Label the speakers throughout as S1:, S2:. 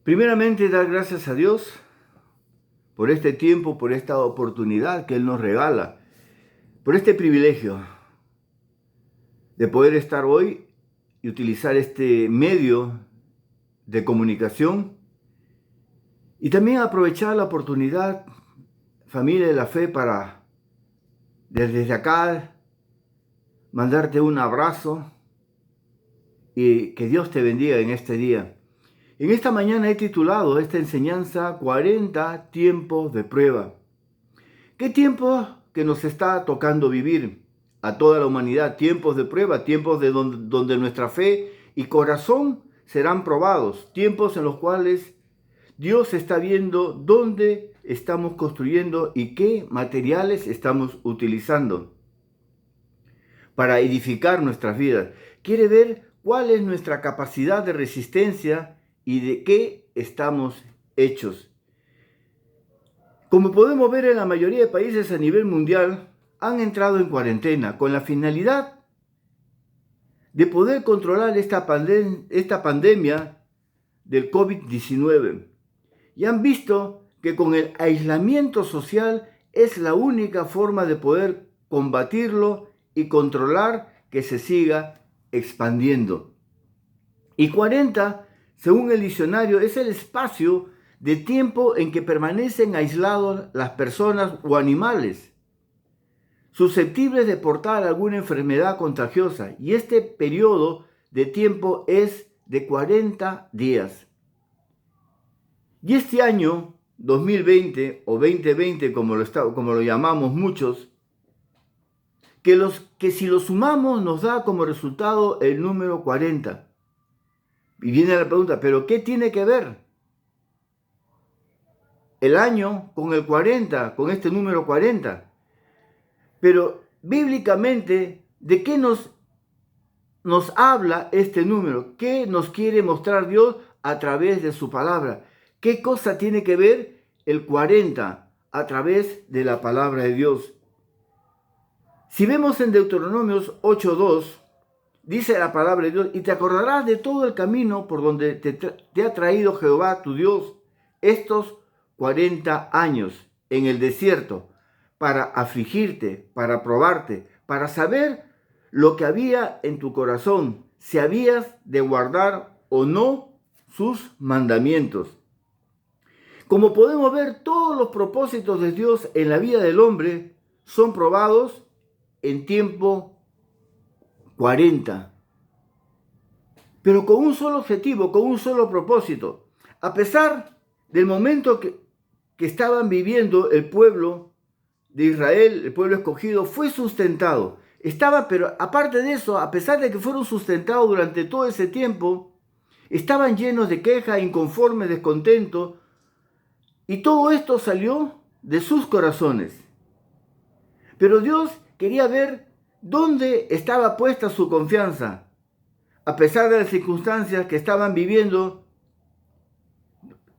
S1: Primeramente, dar gracias a Dios por este tiempo, por esta oportunidad que Él nos regala, por este privilegio de poder estar hoy y utilizar este medio de comunicación y también aprovechar la oportunidad, familia de la fe, para desde acá mandarte un abrazo y que Dios te bendiga en este día. En esta mañana he titulado esta enseñanza 40 tiempos de prueba. ¿Qué tiempo que nos está tocando vivir a toda la humanidad? Tiempos de prueba, tiempos donde nuestra fe y corazón serán probados, tiempos en los cuales Dios está viendo dónde estamos construyendo y qué materiales estamos utilizando para edificar nuestras vidas. Quiere ver cuál es nuestra capacidad de resistencia y de qué estamos hechos. Como podemos ver, en la mayoría de países a nivel mundial han entrado en cuarentena con la finalidad de poder controlar esta pandemia del COVID-19. Y han visto que con el aislamiento social es la única forma de poder combatirlo y controlar que se siga expandiendo. Y 40, según el diccionario, es el espacio de tiempo en que permanecen aislados las personas o animales susceptibles de portar alguna enfermedad contagiosa, y este periodo de tiempo es de 40 días. Y este año 2020 o 2020, como lo llamamos muchos, que si lo sumamos nos da como resultado el número 40. Y viene la pregunta, ¿pero qué tiene que ver el año con el 40, con este número 40? Pero bíblicamente, ¿de qué nos habla este número? ¿Qué nos quiere mostrar Dios a través de su palabra? ¿Qué cosa tiene que ver el 40 a través de la palabra de Dios? Si vemos en Deuteronomios 8:2, dice la palabra de Dios: y te acordarás de todo el camino por donde te ha traído Jehová tu Dios estos 40 años en el desierto, para afligirte, para probarte, para saber lo que había en tu corazón, si habías de guardar o no sus mandamientos. Como podemos ver, todos los propósitos de Dios en la vida del hombre son probados en tiempo 40, pero con un solo objetivo, con un solo propósito. A pesar del momento que estaban viviendo el pueblo de Israel, el pueblo escogido, fue sustentado. Pero aparte de eso, a pesar de que fueron sustentados durante todo ese tiempo, estaban llenos de queja, inconformes, descontentos, y todo esto salió de sus corazones. Pero Dios quería ver dónde estaba puesta su confianza. A pesar de las circunstancias que estaban viviendo,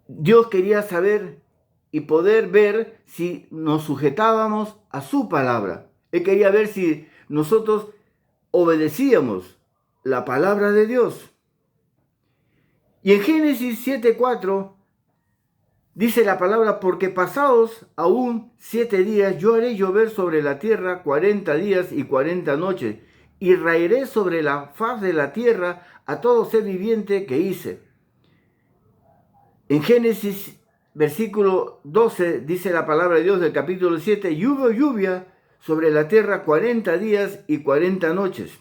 S1: Dios quería saber y poder ver si nos sujetábamos a su palabra. Él quería ver si nosotros obedecíamos la palabra de Dios. Y en Génesis 7:4 dice la palabra: porque pasados aún 7 días, yo haré llover sobre la tierra 40 días y 40 noches, y raeré sobre la faz de la tierra a todo ser viviente que hice. En Génesis versículo 12 dice la palabra de Dios del capítulo 7: y hubo lluvia sobre la tierra 40 días y 40 noches.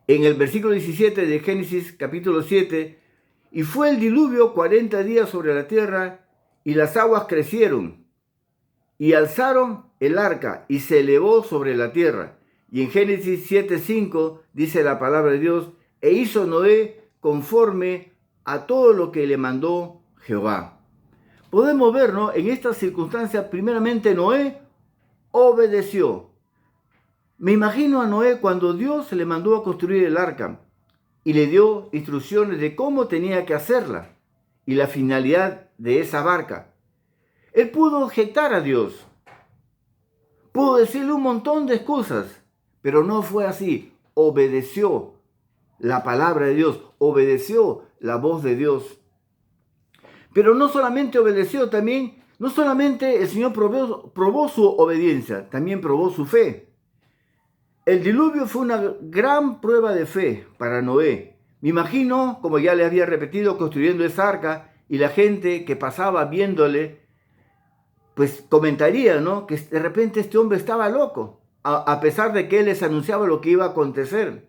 S1: En el versículo 17 de Génesis capítulo 7: y fue el diluvio 40 días sobre la tierra, y las aguas crecieron, y alzaron el arca, y se elevó sobre la tierra. Y en Génesis 7:5 dice la palabra de Dios: e hizo Noé conforme a todo lo que le mandó Jehová. Podemos ver, ¿no? En estas circunstancias, primeramente Noé obedeció. Me imagino a Noé cuando Dios le mandó a construir el arca y le dio instrucciones de cómo tenía que hacerla y la finalidad de esa barca. Él pudo objetar a Dios, pudo decirle un montón de excusas, pero no fue así. Obedeció la palabra de Dios, obedeció la voz de Dios. Pero no solamente obedeció, también, no solamente el Señor probó su obediencia, también probó su fe. El diluvio fue una gran prueba de fe para Noé. Me imagino, como ya le había repetido, construyendo esa arca y la gente que pasaba viéndole, pues comentaría, ¿no? Que de repente este hombre estaba loco, a pesar de que él les anunciaba lo que iba a acontecer.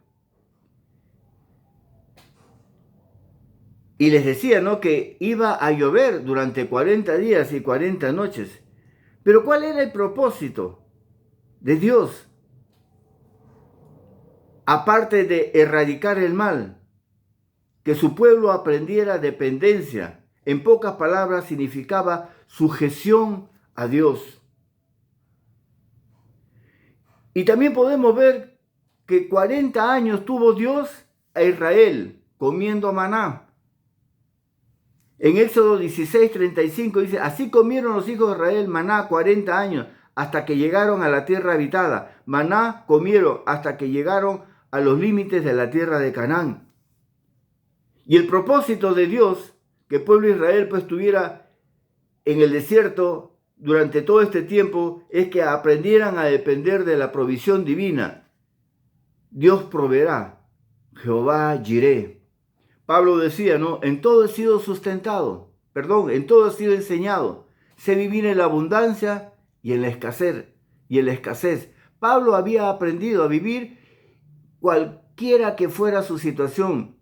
S1: Y les decía, ¿no? Que iba a llover durante 40 días y 40 noches. Pero ¿cuál era el propósito de Dios? Aparte de erradicar el mal, que su pueblo aprendiera dependencia. En pocas palabras significaba sujeción a Dios. Y también podemos ver que 40 años tuvo Dios a Israel comiendo maná. En Éxodo 16:35 dice, así comieron los hijos de Israel maná 40 años hasta que llegaron a la tierra habitada. Maná comieron hasta que llegaron a los límites de la tierra de Canaán. Y el propósito de Dios, que el pueblo de Israel pues estuviera en el desierto durante todo este tiempo, es que aprendieran a depender de la provisión divina. Dios proveerá, Jehová Jireh. Pablo decía, ¿no? En todo he sido sustentado, en todo he sido enseñado. Sé vivir en la abundancia y en la escasez. Pablo había aprendido a vivir cualquiera que fuera su situación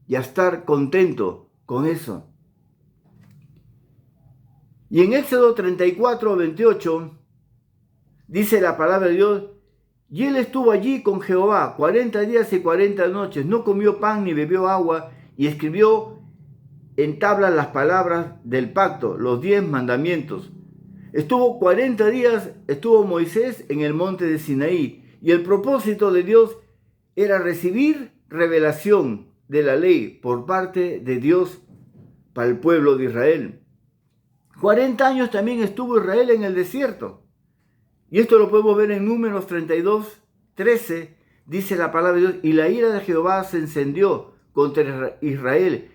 S1: y a estar contento con eso. Y en Éxodo 34:28 dice la palabra de Dios, y él estuvo allí con Jehová 40 días y 40 noches, no comió pan ni bebió agua, y escribió en tablas las palabras del pacto, los 10 mandamientos. Estuvo 40 días, estuvo Moisés en el monte de Sinaí, y el propósito de Dios era recibir revelación de la ley por parte de Dios para el pueblo de Israel. 40 años también estuvo Israel en el desierto. Y esto lo podemos ver en Números 32:13, dice la palabra de Dios, y la ira de Jehová se encendió contra Israel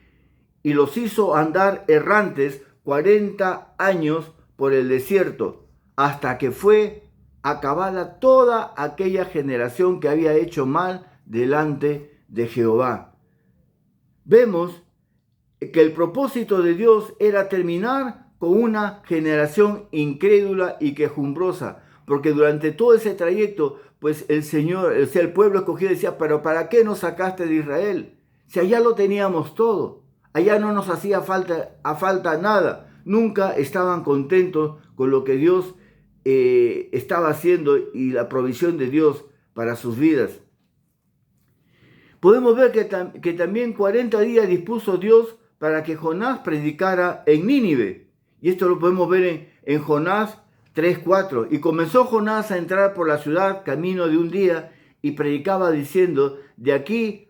S1: y los hizo andar errantes 40 años por el desierto, hasta que fue acabada toda aquella generación que había hecho mal delante de Jehová. Vemos que el propósito de Dios era terminar con una generación incrédula y quejumbrosa, porque durante todo ese trayecto, pues el Señor, el pueblo escogido decía, pero ¿para qué nos sacaste de Israel? Si allá lo teníamos todo, allá no nos hacía falta nada. Nunca estaban contentos con lo que Dios estaba haciendo y la provisión de Dios para sus vidas. Podemos ver que también 40 días dispuso Dios para que Jonás predicara en Nínive. Y esto lo podemos ver en Jonás 3:4. Y comenzó Jonás a entrar por la ciudad camino de un día y predicaba diciendo, de aquí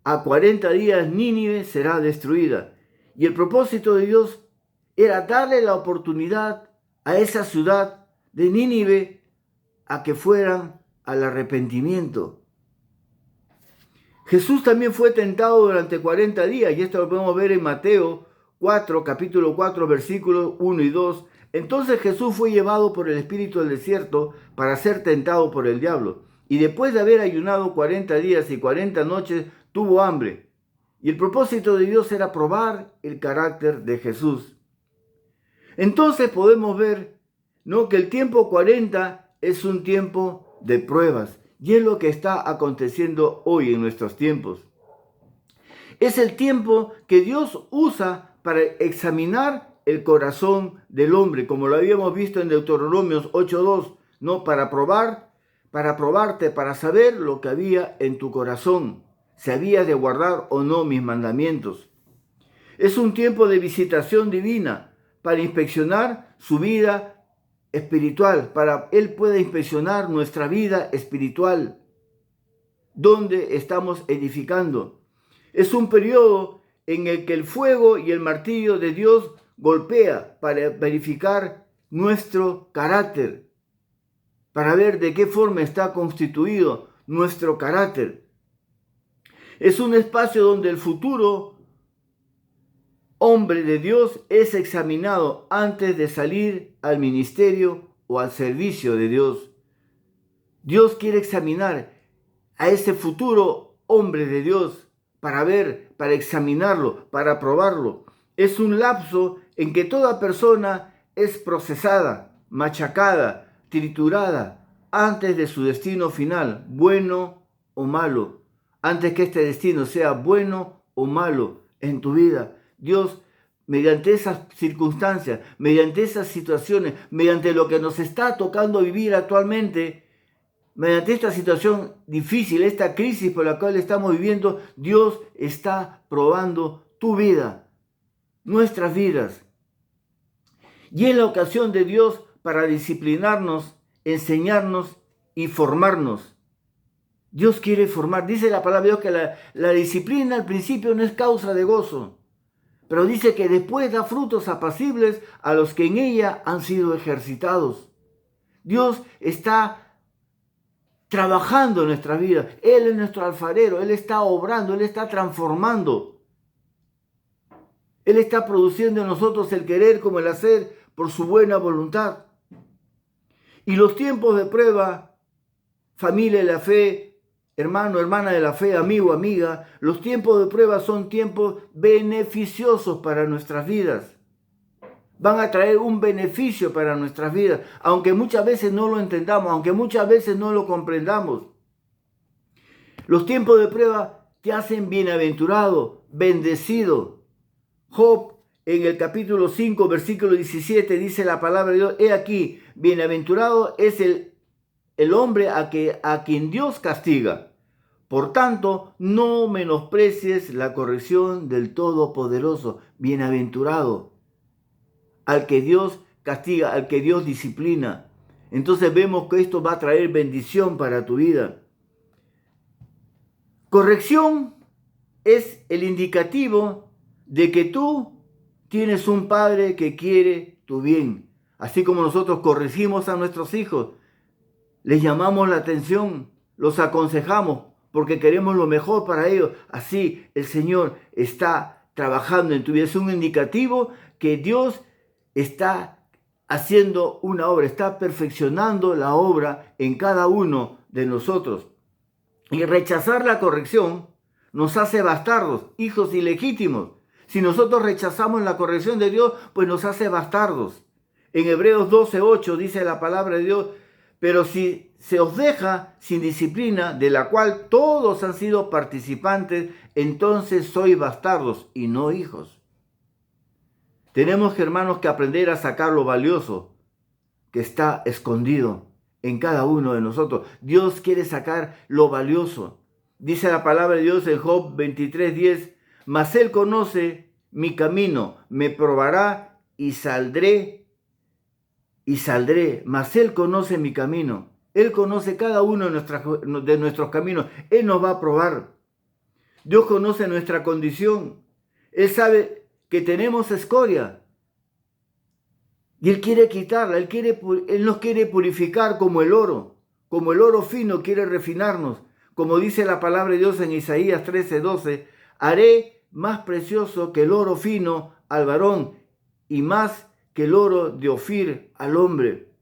S1: a 40 días Nínive será destruida. Y el propósito de Dios era darle la oportunidad a esa ciudad de Nínive a que fueran al arrepentimiento. Jesús también fue tentado durante 40 días, y esto lo podemos ver en Mateo 4, capítulo 4, versículos 1 y 2. Entonces Jesús fue llevado por el Espíritu al desierto para ser tentado por el diablo. Y después de haber ayunado 40 días y 40 noches, tuvo hambre. Y el propósito de Dios era probar el carácter de Jesús. Entonces podemos ver, ¿no?, que el tiempo 40 es un tiempo de pruebas. Y es lo que está aconteciendo hoy en nuestros tiempos. Es el tiempo que Dios usa para examinar el corazón del hombre, como lo habíamos visto en Deuteronomios 8:2, ¿no? Para probarte, para saber lo que había en tu corazón, si habías de guardar o no mis mandamientos. Es un tiempo de visitación divina para inspeccionar su vida espiritual, para Él pueda inspeccionar nuestra vida espiritual, donde estamos edificando. Es un periodo en el que el fuego y el martillo de Dios golpea para verificar nuestro carácter, para ver de qué forma está constituido nuestro carácter. Es un espacio donde el futuro hombre de Dios es examinado antes de salir al ministerio o al servicio de Dios. Dios quiere examinar a ese futuro hombre de Dios para ver, para examinarlo, para probarlo. Es un lapso en que toda persona es procesada, machacada, triturada antes de su destino final, bueno o malo. Antes que este destino sea bueno o malo en tu vida, Dios, mediante esas circunstancias, mediante esas situaciones, mediante lo que nos está tocando vivir actualmente, mediante esta situación difícil, esta crisis por la cual estamos viviendo, Dios está probando tu vida, nuestras vidas. Y es la ocasión de Dios para disciplinarnos, enseñarnos y formarnos. Dios quiere formar. Dice la palabra de Dios que la disciplina al principio no es causa de gozo, pero dice que después da frutos apacibles a los que en ella han sido ejercitados. Dios está trabajando en nuestra vida. Él es nuestro alfarero, Él está obrando, Él está transformando. Él está produciendo en nosotros el querer como el hacer por su buena voluntad. Y los tiempos de prueba, familia de la fe, hermano, hermana de la fe, amigo, amiga, los tiempos de prueba son tiempos beneficiosos para nuestras vidas. Van a traer un beneficio para nuestras vidas, aunque muchas veces no lo entendamos, aunque muchas veces no lo comprendamos. Los tiempos de prueba te hacen bienaventurado, bendecido. Job, en el capítulo 5, versículo 17, dice la palabra de Dios: he aquí, bienaventurado es el hombre a quien Dios castiga. Por tanto, no menosprecies la corrección del Todopoderoso. Bienaventurado al que Dios castiga, al que Dios disciplina. Entonces vemos que esto va a traer bendición para tu vida. Corrección es el indicativo de que tú tienes un padre que quiere tu bien. Así como nosotros corregimos a nuestros hijos, les llamamos la atención, los aconsejamos porque queremos lo mejor para ellos. Así el Señor está trabajando en tu vida. Es un indicativo que Dios está haciendo una obra, está perfeccionando la obra en cada uno de nosotros. Y rechazar la corrección nos hace bastardos, hijos ilegítimos. Si nosotros rechazamos la corrección de Dios, pues nos hace bastardos. En Hebreos 12:8 dice la palabra de Dios: pero si se os deja sin disciplina, de la cual todos han sido participantes, entonces sois bastardos y no hijos. Tenemos, hermanos, que aprender a sacar lo valioso que está escondido en cada uno de nosotros. Dios quiere sacar lo valioso. Dice la palabra de Dios en Job 23:10: mas Él conoce mi camino, me probará y saldré. Mas Él conoce mi camino. Él conoce cada uno de nuestros caminos. Él nos va a probar. Dios conoce nuestra condición. Él sabe que tenemos escoria. Y Él quiere quitarla. Él nos quiere purificar como el oro. Como el oro fino quiere refinarnos. Como dice la palabra de Dios en Isaías 13:12: haré más precioso que el oro fino al varón y más que el oro de Ofir al hombre.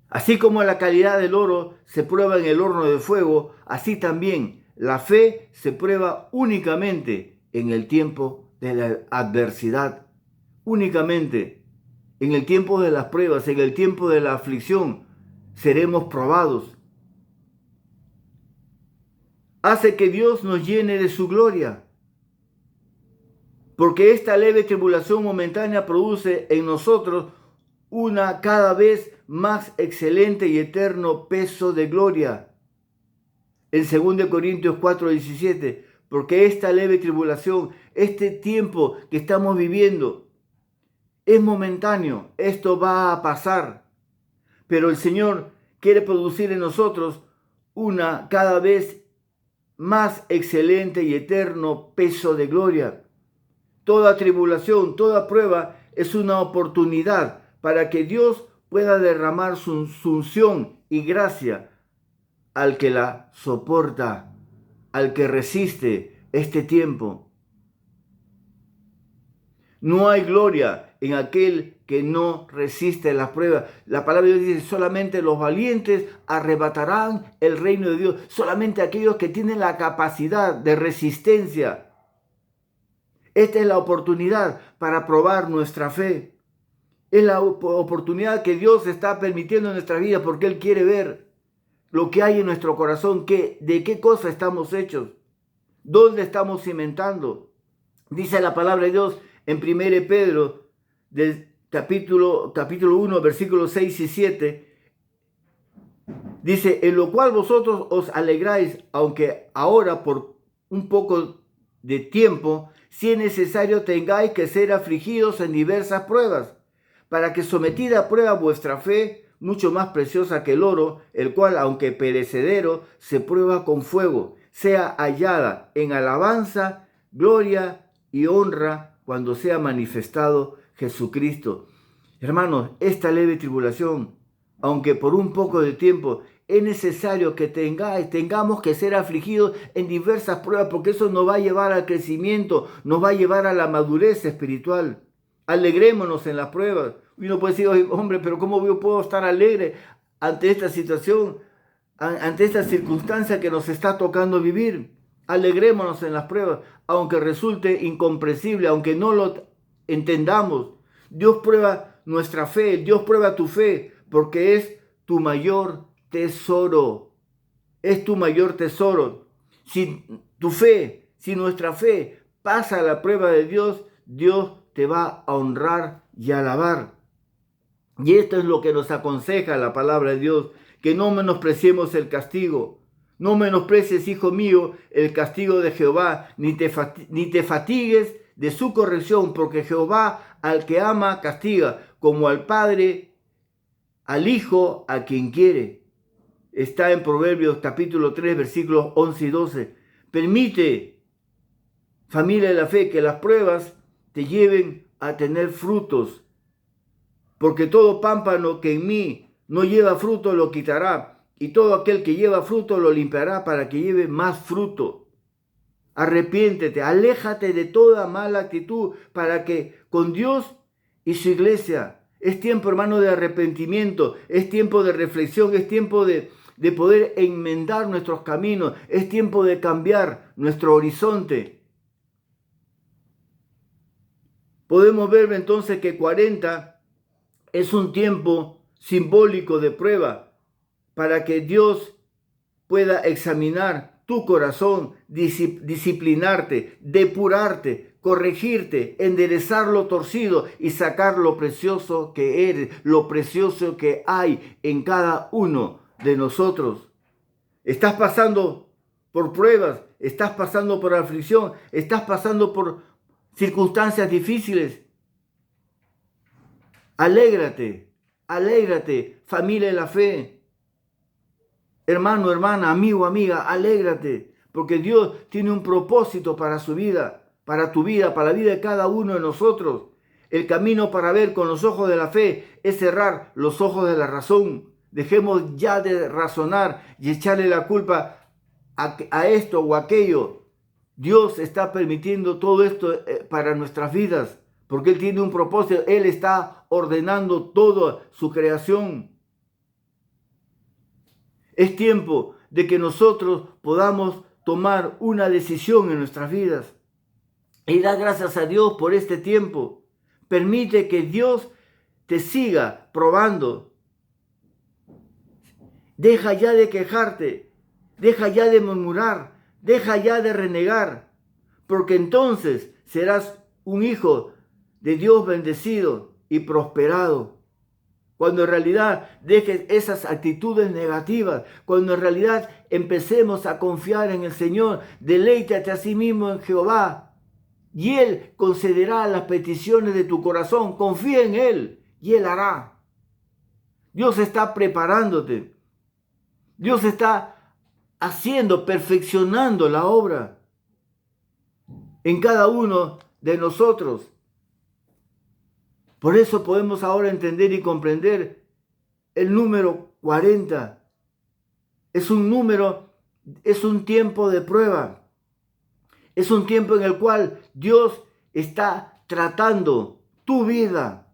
S1: Así como la calidad del oro se prueba en el horno de fuego, así también la fe se prueba únicamente en el tiempo de la adversidad, únicamente en el tiempo de las pruebas, en el tiempo de la aflicción, seremos probados. Hace que Dios nos llene de su gloria, porque esta leve tribulación momentánea produce en nosotros una cada vez más excelente y eterno peso de gloria. En 2 Corintios 4:17, porque esta leve tribulación, este tiempo que estamos viviendo, es momentáneo, esto va a pasar, pero el Señor quiere producir en nosotros una cada vez más excelente y eterno peso de gloria. Toda tribulación, toda prueba es una oportunidad para que Dios pueda derramar su unción y gracia al que la soporta, al que resiste este tiempo. No hay gloria en aquel que no resiste las pruebas. La palabra de Dios dice, solamente los valientes arrebatarán el reino de Dios. Solamente aquellos que tienen la capacidad de resistencia. Esta es la oportunidad para probar nuestra fe. Es la oportunidad que Dios está permitiendo en nuestra vida porque Él quiere ver lo que hay en nuestro corazón, de qué cosa estamos hechos, dónde estamos cimentando. Dice la palabra de Dios en 1 Pedro, del capítulo 1, versículos 6 y 7, dice, en lo cual vosotros os alegráis, aunque ahora por un poco de tiempo, si es necesario, tengáis que ser afligidos en diversas pruebas, para que sometida a prueba vuestra fe, mucho más preciosa que el oro, el cual, aunque perecedero, se prueba con fuego, sea hallada en alabanza, gloria y honra cuando sea manifestado Jesucristo. Hermanos, esta leve tribulación, aunque por un poco de tiempo, es necesario que tengamos que ser afligidos en diversas pruebas, porque eso nos va a llevar al crecimiento, nos va a llevar a la madurez espiritual. Alegrémonos en las pruebas. Uno puede decir, hombre, pero ¿cómo yo puedo estar alegre ante esta situación, ante esta circunstancia que nos está tocando vivir? Alegrémonos en las pruebas, aunque resulte incomprensible, aunque no lo entendamos. Dios prueba nuestra fe, Dios prueba tu fe, porque es tu mayor tesoro. Es tu mayor tesoro. Si tu fe, si nuestra fe pasa la prueba de Dios, Dios te va a honrar y alabar. Y esto es lo que nos aconseja la palabra de Dios, que no menospreciemos el castigo. No menosprecies, hijo mío, el castigo de Jehová, ni te fatigues de su corrección, porque Jehová al que ama castiga, como al Padre, al Hijo, a quien quiere. Está en Proverbios capítulo 3, versículos 11 y 12. Permite, familia de la fe, que las pruebas te lleven a tener frutos, porque todo pámpano que en mí no lleva fruto lo quitará, y todo aquel que lleva fruto lo limpiará para que lleve más fruto. Arrepiéntete, aléjate de toda mala actitud, para que con Dios y su iglesia, es tiempo, hermano, de arrepentimiento, es tiempo de reflexión, es tiempo de poder enmendar nuestros caminos, es tiempo de cambiar nuestro horizonte. Podemos ver entonces que 40 es un tiempo simbólico de prueba para que Dios pueda examinar tu corazón, disciplinarte, depurarte, corregirte, enderezar lo torcido y sacar lo precioso que eres, lo precioso que hay en cada uno de nosotros. Estás pasando por pruebas, estás pasando por aflicción, estás pasando por circunstancias difíciles. Alégrate, alégrate, familia de la fe. Hermano, hermana, amigo, amiga, alégrate, porque Dios tiene un propósito para su vida, para tu vida, para la vida de cada uno de nosotros. El camino para ver con los ojos de la fe es cerrar los ojos de la razón. Dejemos ya de razonar y echarle la culpa a esto o aquello. Dios está permitiendo todo esto para nuestras vidas, porque Él tiene un propósito. Él está ordenando toda su creación. Es tiempo de que nosotros podamos tomar una decisión en nuestras vidas y dar gracias a Dios por este tiempo. Permite que Dios te siga probando. Deja ya de quejarte, deja ya de murmurar, deja ya de renegar, porque entonces serás un hijo de Dios bendecido y prosperado. Cuando en realidad dejes esas actitudes negativas, cuando en realidad empecemos a confiar en el Señor, deleítate a sí mismo en Jehová y Él concederá las peticiones de tu corazón. Confía en Él y Él hará. Dios está preparándote. Dios está haciendo, perfeccionando la obra en cada uno de nosotros. Por eso podemos ahora entender y comprender el número 40. Es un número, es un tiempo de prueba. Es un tiempo en el cual Dios está tratando tu vida.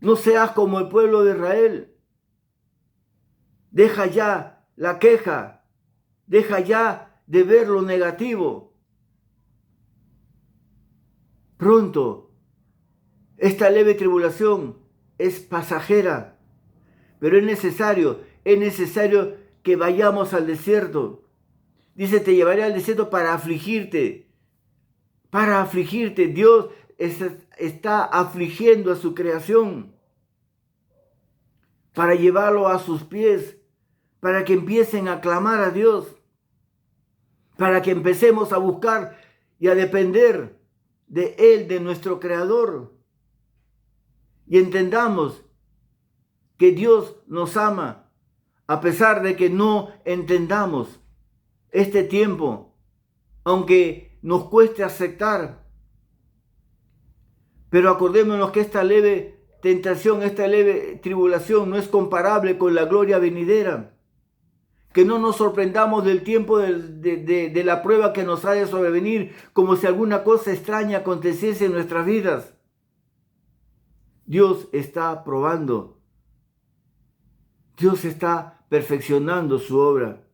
S1: No seas como el pueblo de Israel. Deja ya la queja. Deja ya de ver lo negativo. Pronto, esta leve tribulación es pasajera, pero es necesario que vayamos al desierto. Dice, te llevaré al desierto para afligirte. Para afligirte. Dios está afligiendo a su creación. Para llevarlo a sus pies. Para que empiecen a clamar a Dios. Para que empecemos a buscar y a depender de Él, de nuestro Creador. Y entendamos que Dios nos ama, a pesar de que no entendamos este tiempo, aunque nos cueste aceptar. Pero acordémonos que esta leve tentación, esta leve tribulación no es comparable con la gloria venidera. Que no nos sorprendamos del tiempo de la prueba que nos ha de sobrevenir, como si alguna cosa extraña aconteciese en nuestras vidas. Dios está probando. Dios está perfeccionando su obra.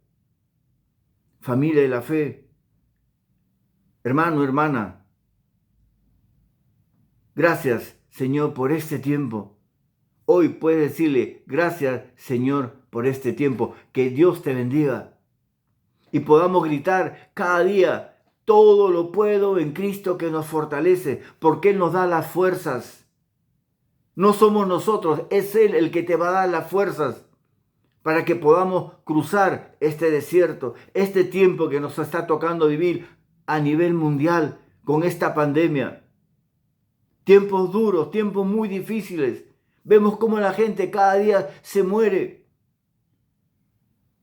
S1: Familia de la fe, hermano, hermana, gracias, Señor, por este tiempo. Hoy puedes decirle, gracias, Señor, por este tiempo. Que Dios te bendiga. Y podamos gritar cada día, todo lo puedo en Cristo que nos fortalece, porque Él nos da las fuerzas. No somos nosotros, es Él el que te va a dar las fuerzas para que podamos cruzar este desierto, este tiempo que nos está tocando vivir a nivel mundial con esta pandemia. Tiempos duros, tiempos muy difíciles. Vemos cómo la gente cada día se muere.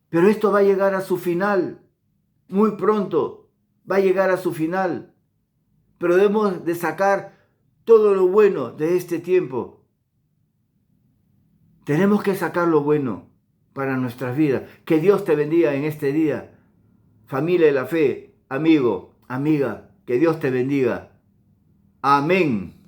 S1: Pero esto va a llegar a su final. Muy pronto va a llegar a su final. Pero debemos de sacar todo lo bueno de este tiempo. Tenemos que sacar lo bueno para nuestras vidas. Que Dios te bendiga en este día. Familia de la fe, amigo, amiga, que Dios te bendiga. Amén.